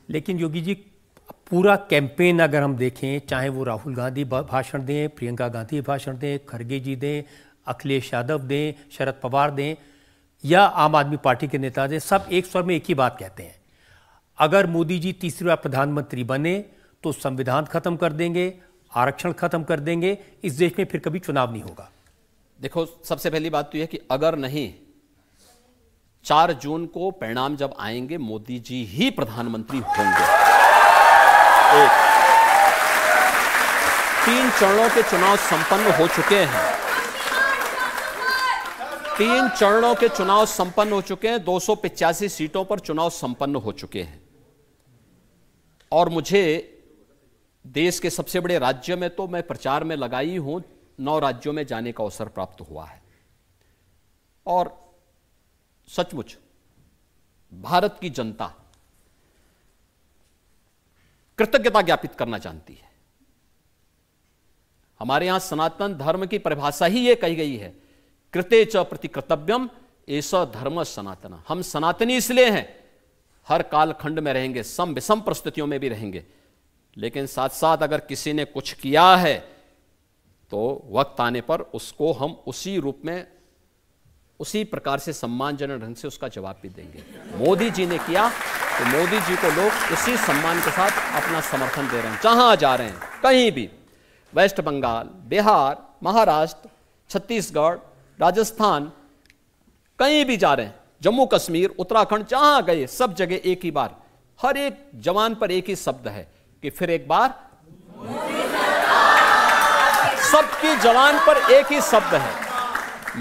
लेकिन योगी जी, पूरा कैंपेन अगर हम देखें, चाहे वो राहुल गांधी भाषण दें, प्रियंका गांधी भाषण दें, खड़गे जी दें, अखिलेश यादव दें, शरद पवार दें या आम आदमी पार्टी के नेता दें, सब एक स्वर में एक ही बात कहते हैं, अगर मोदी जी तीसरी बार प्रधानमंत्री बने तो संविधान खत्म कर देंगे, आरक्षण खत्म कर देंगे, इस देश में फिर कभी चुनाव नहीं होगा। देखो, सबसे पहली बात तो यह कि अगर नहीं, 4 जून को परिणाम जब आएंगे मोदी जी ही प्रधानमंत्री होंगे। 3 चरणों के चुनाव संपन्न हो चुके हैं। 3 चरणों के चुनाव संपन्न हो चुके हैं। 285 सीटों पर चुनाव संपन्न हो चुके हैं। और मुझे देश के सबसे बड़े राज्य में तो मैं प्रचार में लगाई हूं, 9 राज्यों में जाने का अवसर प्राप्त हुआ है। और सचमुच भारत की जनता कृतज्ञता ज्ञापित करना जानती है। हमारे यहां सनातन धर्म की परिभाषा ही यह कही गई है, कृते च प्रति कर्तव्यम एष धर्म सनातन। हम सनातनी इसलिए हैं, हर कालखंड में रहेंगे, सम विषम परिस्थितियों में भी रहेंगे, लेकिन साथ साथ अगर किसी ने कुछ किया है तो वक्त आने पर उसको हम उसी रूप में, उसी प्रकार से सम्मानजनक ढंग से उसका जवाब भी देंगे। मोदी जी ने किया तो मोदी जी को लोग उसी सम्मान के साथ अपना समर्थन दे रहे हैं, जहां जा रहे हैं, कहीं भी। वेस्ट बंगाल, बिहार, महाराष्ट्र, छत्तीसगढ़, राजस्थान, कहीं भी जा रहे हैं, जम्मू कश्मीर, उत्तराखंड, जहां गए सब जगह एक ही बार, हर एक जवान पर एक ही शब्द है कि फिर एक बार। सबकी जवान पर एक ही शब्द है।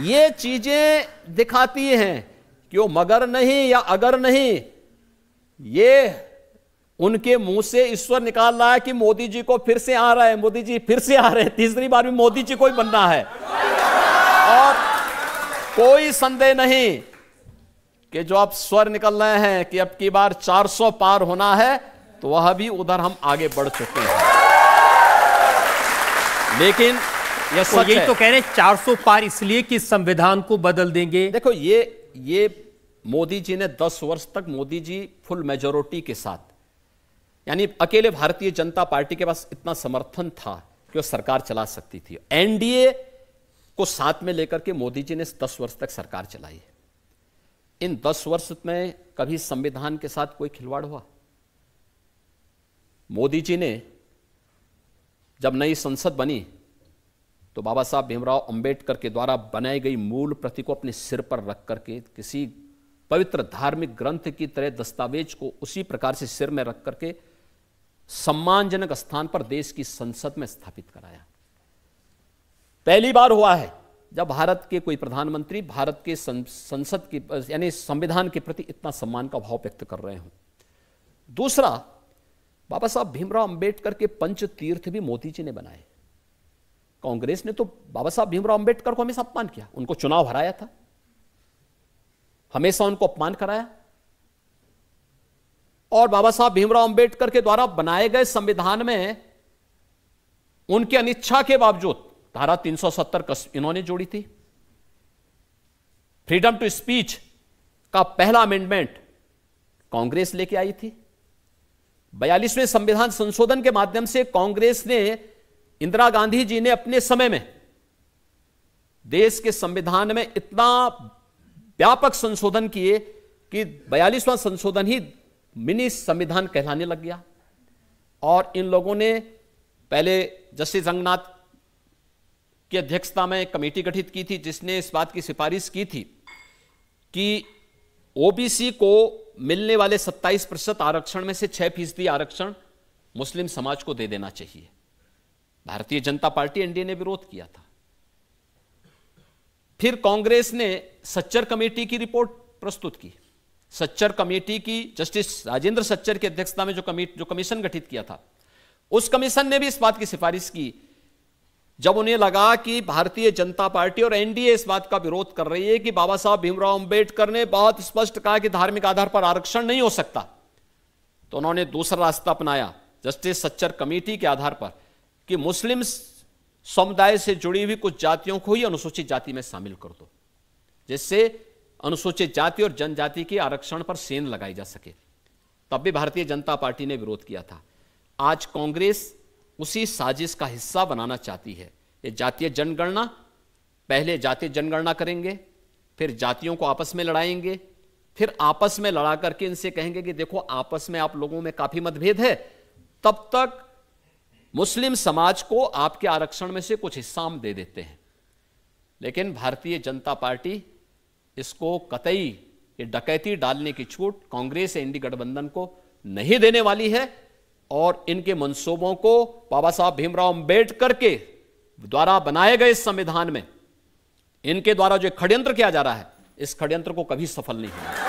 ये चीजें दिखाती हैं कि वो मगर नहीं या अगर नहीं, ये उनके मुंह से ईश्वर निकाल रहा है कि मोदी जी को फिर से आ रहा है, मोदी जी फिर से आ रहे हैं, तीसरी बार भी मोदी जी को ही बनना है। और कोई संदेह नहीं कि जो अब स्वर निकल रहे हैं कि अब की बार 400 पार होना है, तो वह भी उधर हम आगे बढ़ चुके हैं। लेकिन ये सच यही तो कह रहे हैं 400 पार इसलिए कि संविधान को बदल देंगे। देखो, ये मोदी जी ने 10 वर्ष तक, मोदी जी फुल मेजॉरिटी के साथ, यानी अकेले भारतीय जनता पार्टी के पास इतना समर्थन था कि वो सरकार चला सकती थी। एनडीए को साथ में लेकर के मोदी जी ने 10 वर्ष तक सरकार चलाई है। इन 10 वर्ष में कभी संविधान के साथ कोई खिलवाड़ हुआ? मोदी जी ने जब नई संसद बनी तो बाबा साहब भीमराव अंबेडकर के द्वारा बनाई गई मूल प्रति को अपने सिर पर रख करके, किसी पवित्र धार्मिक ग्रंथ की तरह दस्तावेज को उसी प्रकार से सिर में रख करके सम्मानजनक स्थान पर देश की संसद में स्थापित कराया। पहली बार हुआ है जब भारत के कोई प्रधानमंत्री भारत के संसद की, यानी संविधान के प्रति इतना सम्मान का भाव व्यक्त कर रहे हों। दूसरा, बाबा साहब भीमराव अंबेडकर के पंच तीर्थ भी मोदी जी ने बनाए। कांग्रेस ने तो बाबा साहब भीमराव अंबेडकर को हमेशा अपमान किया, उनको चुनाव हराया था, हमेशा उनको अपमान कराया। और बाबा साहब भीमराव अंबेडकर के द्वारा बनाए गए संविधान में उनकी अनिच्छा के बावजूद धारा 370 इन्होंने जोड़ी थी। फ्रीडम टू स्पीच का पहला अमेंडमेंट कांग्रेस लेके आई थी। 42वें संविधान संशोधन के माध्यम से कांग्रेस ने, इंदिरा गांधी जी ने अपने समय में देश के संविधान में इतना व्यापक संशोधन किए कि 42वां संशोधन ही मिनी संविधान कहलाने लग गया। और इन लोगों ने पहले जस्टिस रंगनाथ की अध्यक्षता में कमेटी गठित की थी, जिसने इस बात की सिफारिश की थी कि ओबीसी को मिलने वाले 27% आरक्षण में से 6% आरक्षण मुस्लिम समाज को दे देना चाहिए। भारतीय जनता पार्टी, एनडीए ने विरोध किया था। फिर कांग्रेस ने सच्चर कमेटी की रिपोर्ट प्रस्तुत की। सच्चर कमेटी की जस्टिस राजेंद्र सच्चर की अध्यक्षता में जो कमीशन गठित किया था, उस कमीशन ने भी इस बात की सिफारिश की, जब उन्हें लगा कि भारतीय जनता पार्टी और एनडीए इस बात का विरोध कर रही है कि बाबा साहब भीमराव अंबेडकर ने बहुत स्पष्ट कहा कि धार्मिक आधार पर आरक्षण नहीं हो सकता, तो उन्होंने दूसरा रास्ता अपनाया जस्टिस सच्चर कमेटी के आधार पर कि मुस्लिम समुदाय से जुड़ी हुई कुछ जातियों को ही अनुसूचित जाति में शामिल कर दो, जिससे अनुसूचित जाति और जनजाति के आरक्षण पर सेंध लगाई जा सके। तब भी भारतीय जनता पार्टी ने विरोध किया था। आज कांग्रेस उसी साजिश का हिस्सा बनाना चाहती है। ये जातीय जनगणना, पहले जातीय जनगणना करेंगे, फिर जातियों को आपस में लड़ाएंगे, फिर आपस में लड़ा करके इनसे कहेंगे कि देखो आपस में आप लोगों में काफी मतभेद है, तब तक मुस्लिम समाज को आपके आरक्षण में से कुछ हिस्सा हम दे देते हैं। लेकिन भारतीय जनता पार्टी इसको कतई ये डकैती डालने की छूट कांग्रेस या इंडी गठबंधन को नहीं देने वाली है और इनके मंसूबों को बाबा साहब भीमराव अंबेडकर के द्वारा बनाए गए संविधान में इनके द्वारा जो षड्यंत्र किया जा रहा है, इस षड्यंत्र को कभी सफल नहीं होगा।